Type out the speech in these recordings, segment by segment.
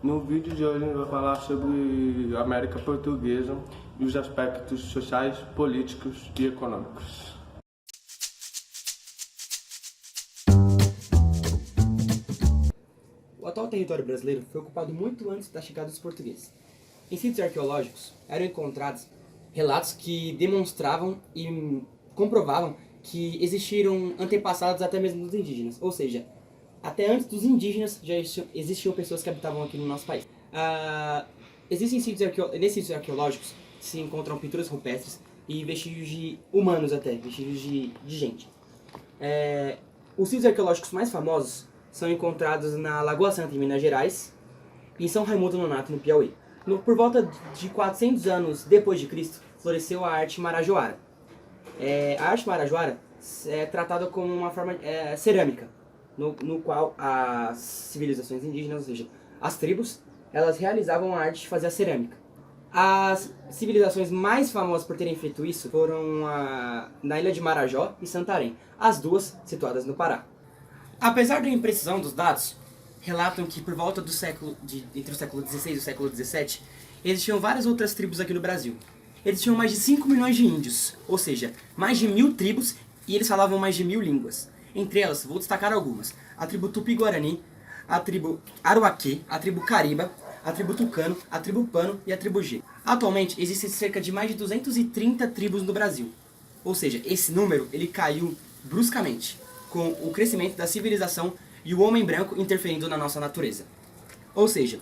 No vídeo de hoje a gente vai falar sobre a América Portuguesa e os aspectos sociais, políticos e econômicos. O atual território brasileiro foi ocupado muito antes da chegada dos portugueses. Em sítios arqueológicos eram encontrados relatos que demonstravam e comprovavam que existiram antepassados até mesmo dos indígenas, ou seja, até antes dos indígenas já existiam pessoas que habitavam aqui no nosso país. Nesses sítios arqueológicos se encontram pinturas rupestres e vestígios de humanos até, vestígios de gente. Os sítios arqueológicos mais famosos são encontrados na Lagoa Santa, em Minas Gerais, e em São Raimundo Nonato, no Piauí. Por volta de 400 anos depois de Cristo, floresceu a arte marajoara. A arte marajoara é tratada como uma forma cerâmica, no qual as civilizações indígenas, ou seja, as tribos, elas realizavam a arte de fazer a cerâmica. As civilizações mais famosas por terem feito isso foram na ilha de Marajó e Santarém, as duas situadas no Pará. Apesar da imprecisão dos dados, relatam que por volta do entre o século XVI e o século XVII, existiam várias outras tribos aqui no Brasil. Existiam mais de 5 milhões de índios, ou seja, mais de 1000 tribos, e eles falavam mais de 1000 línguas. Entre elas, vou destacar algumas: a tribo Tupi-Guarani, a tribo Aruaquê, a tribo Cariba, a tribo Tucano, a tribo Pano e a tribo G. Atualmente, existem cerca de mais de 230 tribos no Brasil. Ou seja, esse número ele caiu bruscamente, com o crescimento da civilização e o homem branco interferindo na nossa natureza. Ou seja,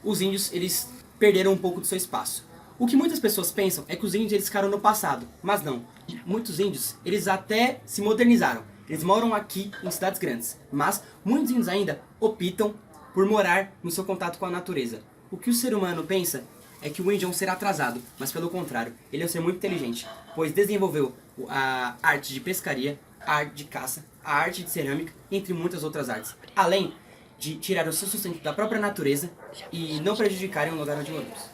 os índios eles perderam um pouco do seu espaço. O que muitas pessoas pensam é que os índios eles ficaram no passado, mas não. Muitos índios eles até se modernizaram. Eles moram aqui em cidades grandes, mas muitos índios ainda optam por morar no seu contato com a natureza. O que o ser humano pensa é que o índio é um ser atrasado, mas pelo contrário, ele é um ser muito inteligente, pois desenvolveu a arte de pescaria, a arte de caça, a arte de cerâmica, entre muitas outras artes, além de tirar o seu sustento da própria natureza e não prejudicarem o lugar onde moramos.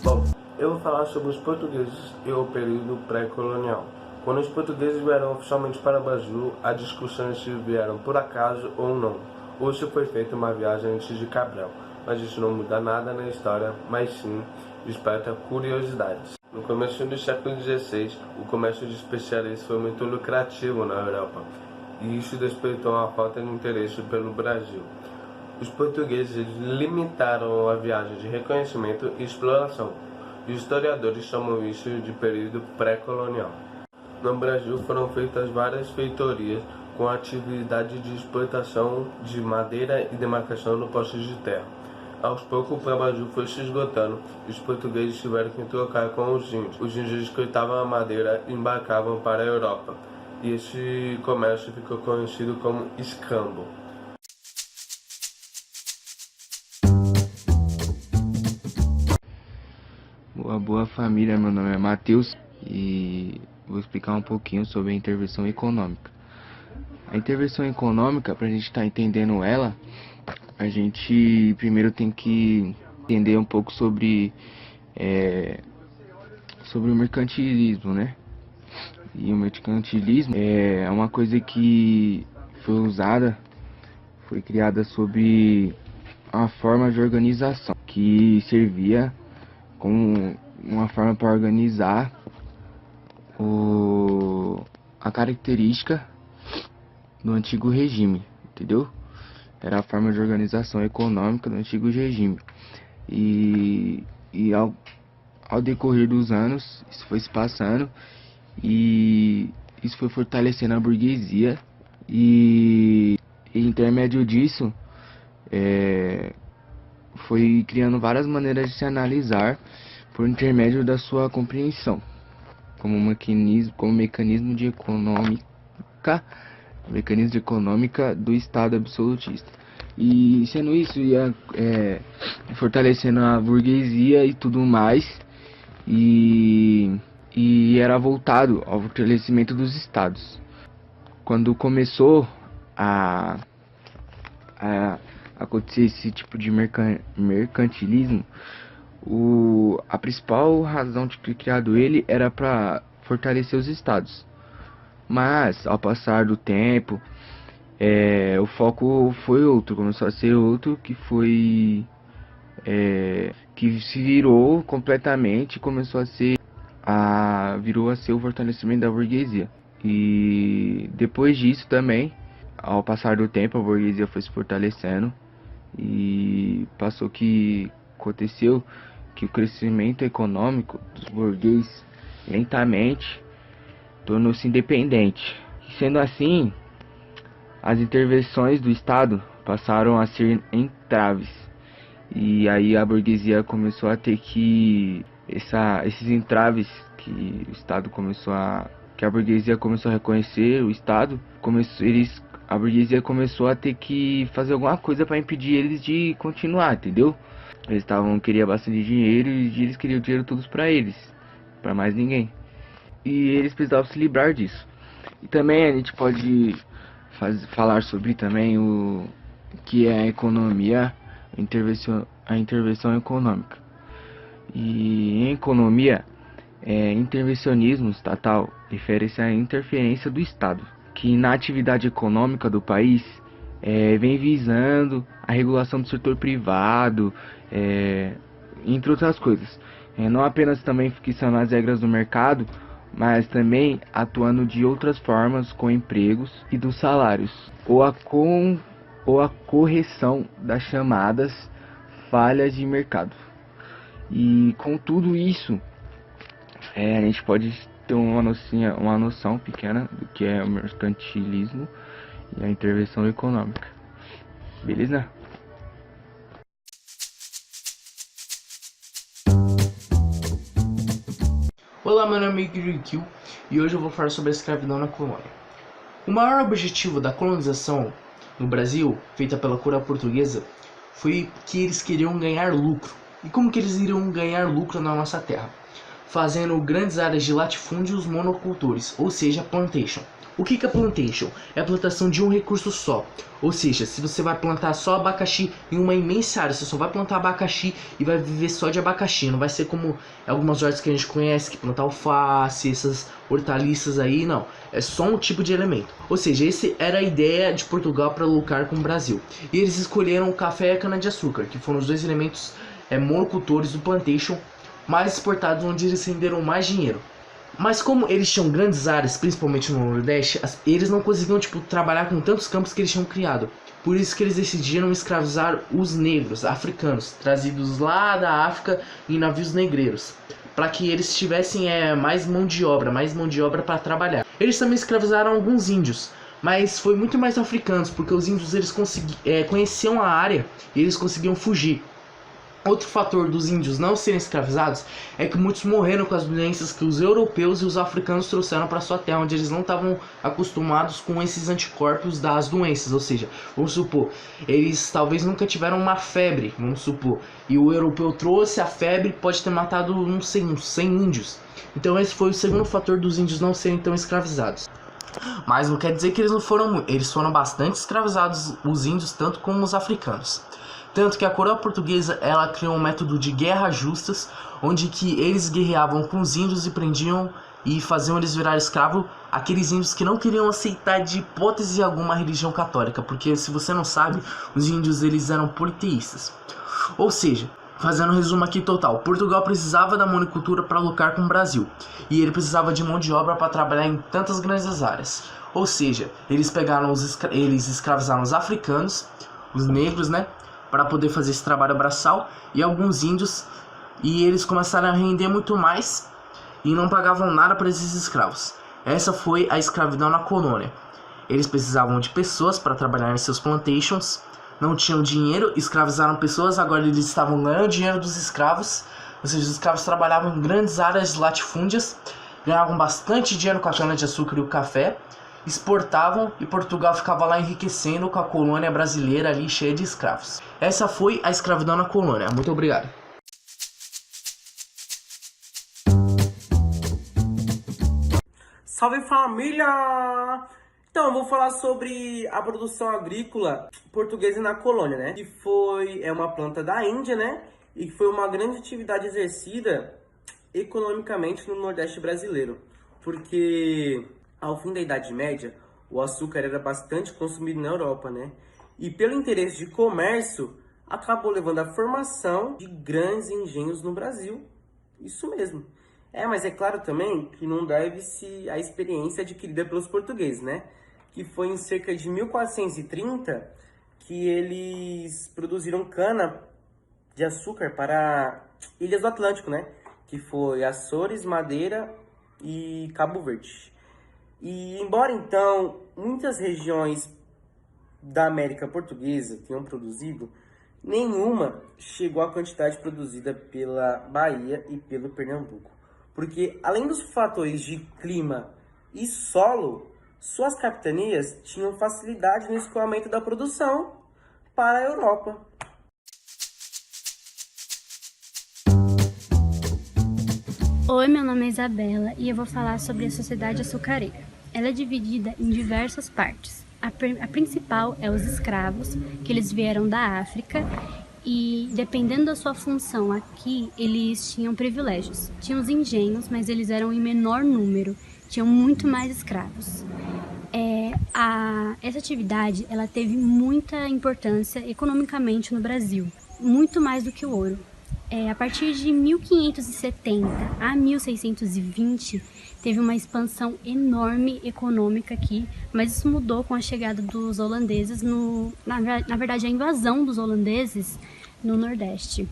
Bom, eu vou falar sobre os portugueses e o período pré-colonial. Quando os portugueses vieram oficialmente para o Brasil, há discussões se vieram por acaso ou não, ou se foi feita uma viagem antes de Cabral, mas isso não muda nada na história, mas sim desperta curiosidades. No começo do século XVI, o comércio de especiarias foi muito lucrativo na Europa, e isso despertou uma falta de interesse pelo Brasil. Os portugueses limitaram a viagem de reconhecimento e exploração, e os historiadores chamam isso de período pré-colonial. No Brasil foram feitas várias feitorias com a atividade de exportação de madeira e demarcação no postos de terra. Aos poucos o Brasil foi se esgotando e os portugueses tiveram que trocar com os índios. Os índios escutavam a madeira e embarcavam para a Europa, e esse comércio ficou conhecido como escambo. Boa família, meu nome é Matheus e vou explicar um pouquinho sobre a intervenção econômica. A intervenção econômica, para a gente estar entendendo ela, a gente primeiro tem que entender um pouco sobre o mercantilismo, né? E o mercantilismo é uma coisa que foi criada sob uma forma de organização que servia como uma forma para organizar a característica do antigo regime, entendeu? Era a forma de organização econômica do antigo regime. E ao decorrer dos anos, isso foi se passando e isso foi fortalecendo a burguesia e em intermédio disso foi criando várias maneiras de se analisar por intermédio da sua compreensão como mecanismo de econômica do Estado absolutista. E sendo isso, ia fortalecendo a burguesia e tudo mais, e era voltado ao fortalecimento dos estados. Quando começou a acontecer esse tipo de mercantilismo, a principal razão de ter criado ele era para fortalecer os estados. Mas ao passar do tempo o foco foi outro, começou a ser outro, que foi que se virou completamente, virou a ser o fortalecimento da burguesia. E depois disso também, ao passar do tempo, a burguesia foi se fortalecendo e aconteceu que o crescimento econômico dos burgueses lentamente tornou-se independente. E sendo assim, as intervenções do Estado passaram a ser entraves. E aí a burguesia começou a ter que esses entraves que o Estado que a burguesia começou a reconhecer, o Estado a burguesia começou a ter que fazer alguma coisa para impedir eles de continuar, entendeu? Queriam bastante dinheiro e eles queriam o dinheiro todos para eles, para mais ninguém. E eles precisavam se livrar disso. E também a gente pode falar sobre também o que é a economia, a intervenção econômica. E em economia, intervencionismo estatal refere-se à interferência do Estado, que na atividade econômica do país vem visando a regulação do setor privado, entre outras coisas. Não apenas também fixando as regras do mercado, mas também atuando de outras formas com empregos e dos salários, ou a correção das chamadas falhas de mercado. E com tudo isso, a gente pode ter uma noção pequena do que é o mercantilismo e a intervenção econômica. Beleza? Olá, meu nome é Kirikyu e hoje eu vou falar sobre a escravidão na colônia. O maior objetivo da colonização no Brasil, feita pela coroa portuguesa, foi que eles queriam ganhar lucro. E como que eles iriam ganhar lucro na nossa terra? Fazendo grandes áreas de latifúndios monocultores, ou seja, plantation. O que é plantation? É a plantação de um recurso só. Ou seja, se você vai plantar só abacaxi em uma imensa área, você só vai plantar abacaxi e vai viver só de abacaxi. Não vai ser como algumas hortas que a gente conhece, que plantar alface, essas hortaliças aí, não. É só um tipo de elemento. Ou seja, essa era a ideia de Portugal para lucrar com o Brasil. E eles escolheram o café e a cana-de-açúcar, que foram os dois elementos monocultores do plantation mais exportados, onde eles renderam mais dinheiro. Mas como eles tinham grandes áreas, principalmente no Nordeste, eles não conseguiam trabalhar com tantos campos que eles tinham criado. Por isso que eles decidiram escravizar os negros, africanos, trazidos lá da África em navios negreiros, para que eles tivessem mais mão de obra para trabalhar. Eles também escravizaram alguns índios, mas foi muito mais africanos, porque os índios eles conheciam a área e eles conseguiam fugir. Outro fator dos índios não serem escravizados é que muitos morreram com as doenças que os europeus e os africanos trouxeram para sua terra, onde eles não estavam acostumados com esses anticorpos das doenças. Ou seja, vamos supor, eles talvez nunca tiveram uma febre, vamos supor, e o europeu trouxe a febre, pode ter matado, não sei, uns 100 índios. Então esse foi o segundo fator dos índios não serem tão escravizados. Mas não quer dizer que eles foram bastante escravizados, os índios, tanto como os africanos. Tanto que a coroa portuguesa ela criou um método de guerras justas, onde que eles guerreavam com os índios e prendiam e faziam eles virar escravo aqueles índios que não queriam aceitar de hipótese alguma a religião católica, porque se você não sabe, os índios eles eram politeístas. Ou seja, fazendo um resumo aqui total, Portugal precisava da monocultura para lucrar com o Brasil, e ele precisava de mão de obra para trabalhar em tantas grandes áreas. Ou seja, eles escravizaram os africanos, os negros, né, para poder fazer esse trabalho braçal, e alguns índios, e eles começaram a render muito mais e não pagavam nada para esses escravos. Essa foi a escravidão na colônia. Eles precisavam de pessoas para trabalhar em seus plantations, não tinham dinheiro, escravizaram pessoas, agora eles estavam ganhando dinheiro dos escravos, ou seja, os escravos trabalhavam em grandes áreas de latifúndias, ganhavam bastante dinheiro com a cana-de-açúcar e o café, exportavam e Portugal ficava lá enriquecendo com a colônia brasileira ali cheia de escravos. Essa foi a escravidão na colônia. Muito obrigado. Salve família! Então, eu vou falar sobre a produção agrícola portuguesa na colônia, né? Que foi uma planta da Índia, né? E que foi uma grande atividade exercida economicamente no Nordeste brasileiro. Porque ao fim da Idade Média, o açúcar era bastante consumido na Europa, né? E pelo interesse de comércio, acabou levando à formação de grandes engenhos no Brasil. Isso mesmo. Mas é claro também que não deve-se à experiência adquirida pelos portugueses, né? Que foi em cerca de 1430 que eles produziram cana de açúcar para ilhas do Atlântico, né? Que foi Açores, Madeira e Cabo Verde. E embora então muitas regiões da América Portuguesa tenham produzido, nenhuma chegou à quantidade produzida pela Bahia e pelo Pernambuco. Porque além dos fatores de clima e solo, suas capitanias tinham facilidade no escoamento da produção para a Europa. Oi, meu nome é Isabela e eu vou falar sobre a sociedade açucareira. Ela é dividida em diversas partes. A principal é os escravos, que eles vieram da África e, dependendo da sua função aqui, eles tinham privilégios. Tinham os engenhos, mas eles eram em menor número, tinham muito mais escravos. Essa atividade ela teve muita importância economicamente no Brasil, muito mais do que o ouro. A partir de 1570 a 1620, teve uma expansão enorme econômica aqui, mas isso mudou com a chegada dos holandeses, na verdade a invasão dos holandeses no Nordeste.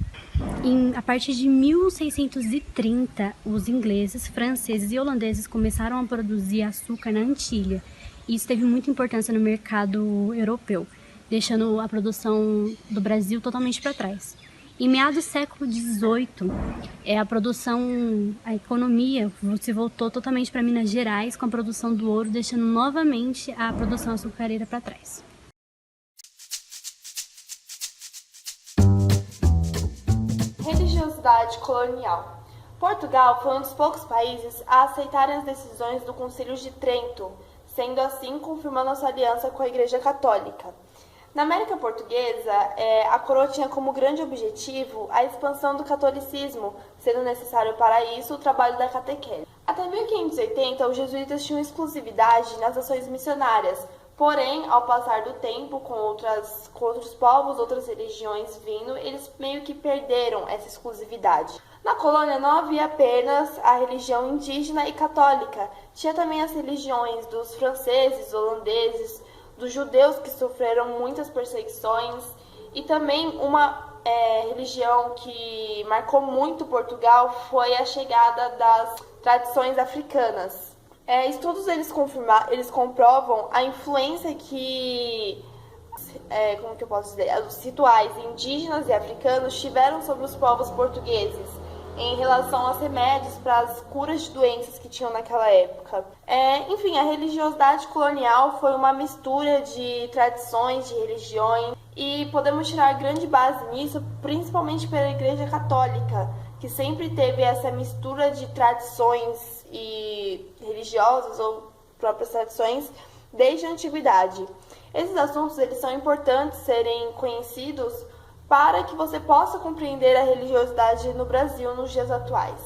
A partir de 1630, os ingleses, franceses e holandeses começaram a produzir açúcar na Antilha. Isso teve muita importância no mercado europeu, deixando a produção do Brasil totalmente para trás. Em meados do século XVIII, a economia se voltou totalmente para Minas Gerais com a produção do ouro, deixando novamente a produção açucareira para trás. Religiosidade colonial. Portugal foi um dos poucos países a aceitarem as decisões do Concílio de Trento, sendo assim confirmando a sua aliança com a Igreja Católica. Na América Portuguesa, a coroa tinha como grande objetivo a expansão do catolicismo, sendo necessário para isso o trabalho da catequese. Até 1580, os jesuítas tinham exclusividade nas ações missionárias, porém, ao passar do tempo, com outros povos, outras religiões vindo, eles meio que perderam essa exclusividade. Na colônia não havia apenas a religião indígena e católica, tinha também as religiões dos franceses, holandeses, dos judeus que sofreram muitas perseguições, e também uma religião que marcou muito Portugal foi a chegada das tradições africanas. Estudos eles comprovam a influência que, os rituais indígenas e africanos tiveram sobre os povos portugueses em relação aos remédios para as curas de doenças que tinham naquela época. A religiosidade colonial foi uma mistura de tradições, de religiões, e podemos tirar grande base nisso, principalmente pela Igreja Católica, que sempre teve essa mistura de tradições e religiosas ou próprias tradições desde a antiguidade. Esses assuntos eles são importantes serem conhecidos para que você possa compreender a religiosidade no Brasil nos dias atuais.